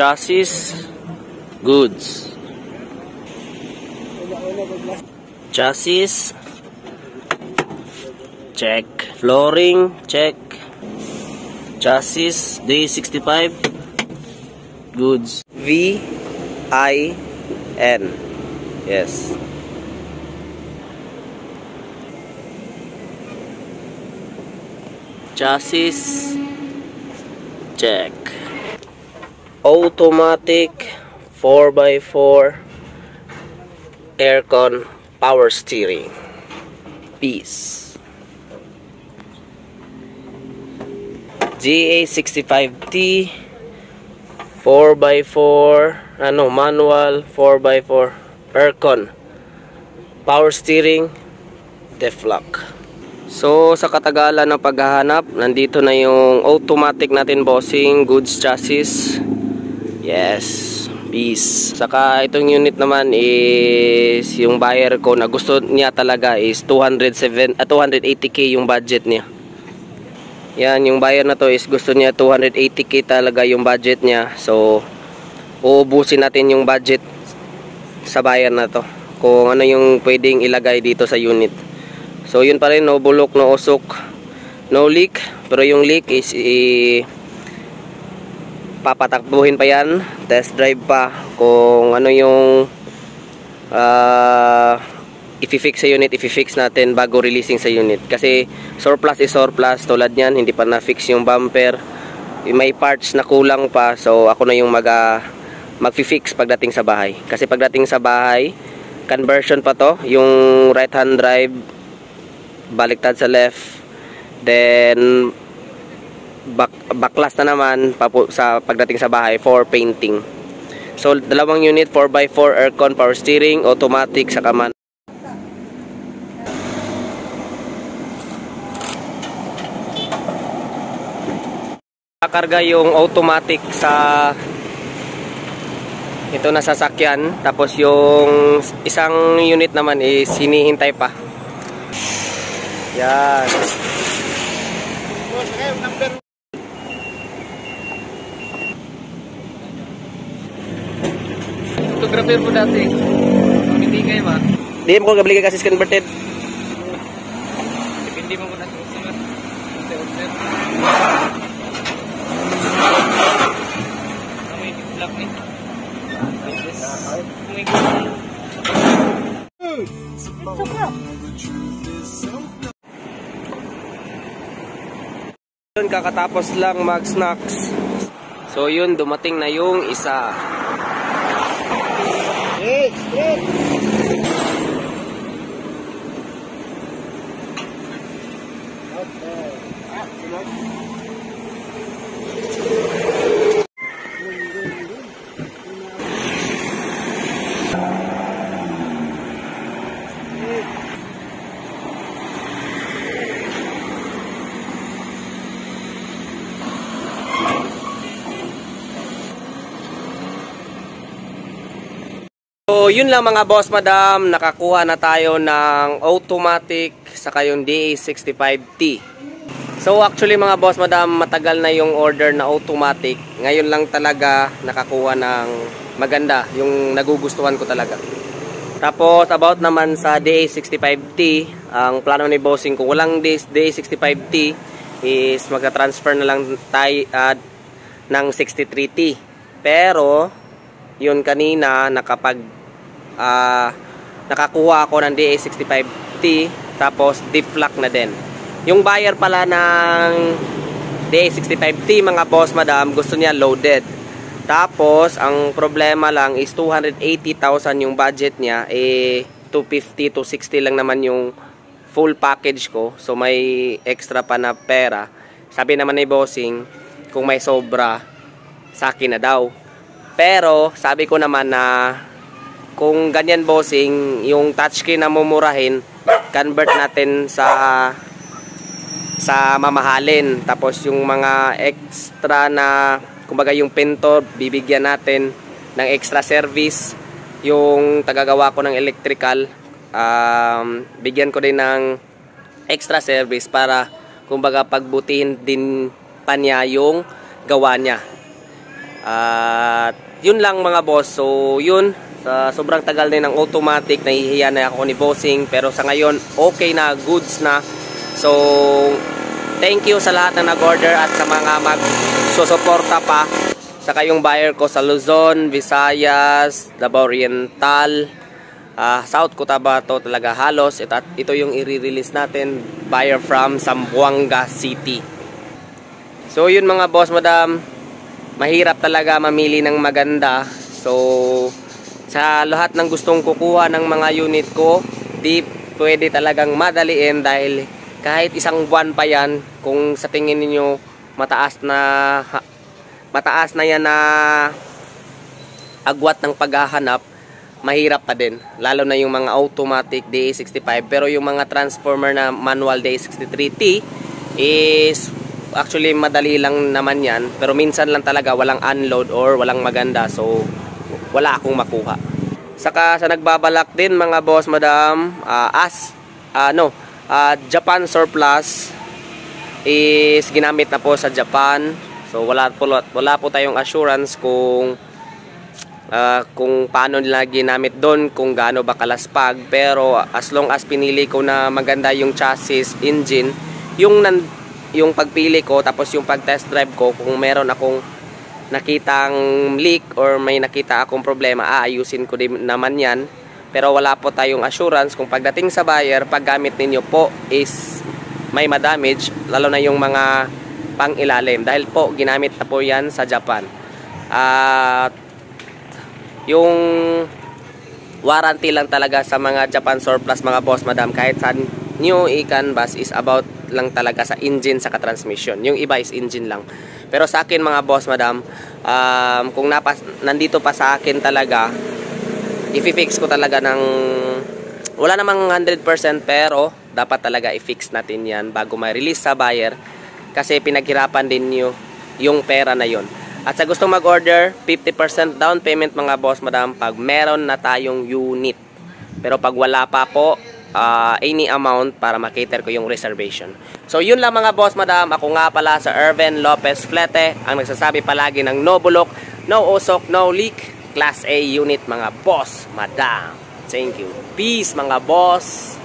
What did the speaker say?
Chassis goods. Chassis check. Flooring check. Chassis D65 goods. VIN. Yes. Chassis check. Automatic 4x4 aircon power steering piece. GA65T 4x4 manual 4x4 aircon power steering deflock. So sa katagalan ng paghahanap, nandito na yung automatic natin, bossing, goods chassis. Yes, peace. Saka itong unit naman is yung buyer ko na gusto niya talaga is 280k yung budget niya. Yan, yung buyer na to is gusto niya 280k talaga yung budget niya. So uubusin natin yung budget sa buyer na to, kung ano yung pwedeng ilagay dito sa unit. So yun pa rin, no bulok, no usok, no leak. Pero yung leak is papatakbuhin pa yan, test drive pa kung ano yung i-fix sa unit, i-fix natin bago releasing sa unit. Kasi surplus is surplus, tulad yan, hindi pa na-fix yung bumper, may parts na kulang pa. So ako na yung mag-fix pagdating sa bahay. Kasi pagdating sa bahay, conversion pa to, yung right hand drive baliktad sa left, then backlash na naman sa pagdating sa bahay for painting. So dalawang unit, 4x4 aircon power steering, automatic sa kaman. Kakarga yung automatic sa ito na sasakyan, tapos yung isang unit naman is hinihintay pa. Yan. Photographer mo dati. Hindi kayo ba? Di mo ko gabili kasi converted. Depende mo na sa customer. May vlog ni. Kakatapos lang mag-snacks. So yun, dumating na yung isa. So yun lang mga boss madam, nakakuha na tayo ng automatic saka yung DA65T. So actually mga boss madam, matagal na yung order na automatic. Ngayon lang talaga nakakuha ng maganda, yung nagugustuhan ko talaga. Tapos about naman sa DA65T, ang plano ni bossing kung walang DA65T is magka-transfer na lang tayo ng 63T. Pero yun kanina nakakuha ako ng DA65T, tapos deflock na din. Yung buyer pala ng DA65T mga boss madam, gusto niya loaded. Tapos ang problema lang is 280,000 yung budget niya, 250 to 60 lang naman yung full package ko. So may extra pa na pera. Sabi naman ni bossing kung may sobra sa akin na daw. Pero sabi ko naman na kung ganyan bossing, yung touchscreen na mumurahin, convert natin sa mamahalin. Tapos yung mga extra na, kumbaga yung pintor, bibigyan natin ng extra service. Yung tagagawa ko ng electrical, bigyan ko din ng extra service para kumbaga pagbutihin din pa niya yung gawa niya. At yun lang mga boss. So yun, sa sobrang tagal din ng automatic, nahihiya na ako ni bossing, pero sa ngayon okay na, goods na. So thank you sa lahat na nag-order at sa mga magsusuporta pa. Saka yung buyer ko sa Luzon, Visayas, Davao Oriental, South Cotabato talaga halos. Ito yung i-release natin, buyer from Zamboanga City. So yun mga boss madam, mahirap talaga mamili ng maganda. So sa lahat ng gustong kukuha ng mga unit ko, di pwede talagang madaliin dahil kahit isang buwan pa yan, kung sa tingin niyo mataas na yan na agwat ng paghahanap, mahirap pa din. Lalo na yung mga automatic DA65. Pero yung mga transformer na manual DA63T is actually madali lang naman yan. Pero minsan lang talaga walang unload or walang maganda. So wala akong makuha. Saka sa nagbabalak din mga boss madam, Japan surplus is ginamit na po sa Japan. So wala po tayong assurance kung paano nila ginamit doon, kung gaano ba kalaspag. Pero as long as pinili ko na maganda yung chassis, engine, yung pagpili ko, tapos yung pag-test drive ko, kung meron akong nakitang leak or may nakita akong problema, aayusin ko din naman yan. Pero wala po tayong assurance kung pagdating sa buyer, paggamit ninyo po is may madamage, lalo na yung mga pang ilalim, dahil po ginamit na po yan sa Japan. At yung warranty lang talaga sa mga Japan surplus mga boss madam, kahit sa new e-canvas, is about lang talaga sa engine saka transmission. Yung iba is engine lang. Pero sa akin mga boss madam, kung nandito pa sa akin talaga, i-fix ko talaga ng wala namang 100%, pero dapat talaga i-fix natin yan bago ma-release sa buyer. Kasi pinaghirapan din nyo yung pera na yon. At sa gustong mag-order, 50% down payment mga boss madam pag meron na tayong unit. Pero pag wala pa po, any amount para makater ko yung reservation. So yun lang mga boss madam. Ako nga pala sa Ervin Lopez Flete, ang nagsasabi palagi ng no bulok, no usok, no leak, Class A unit mga boss madam. Thank you. Peace mga boss.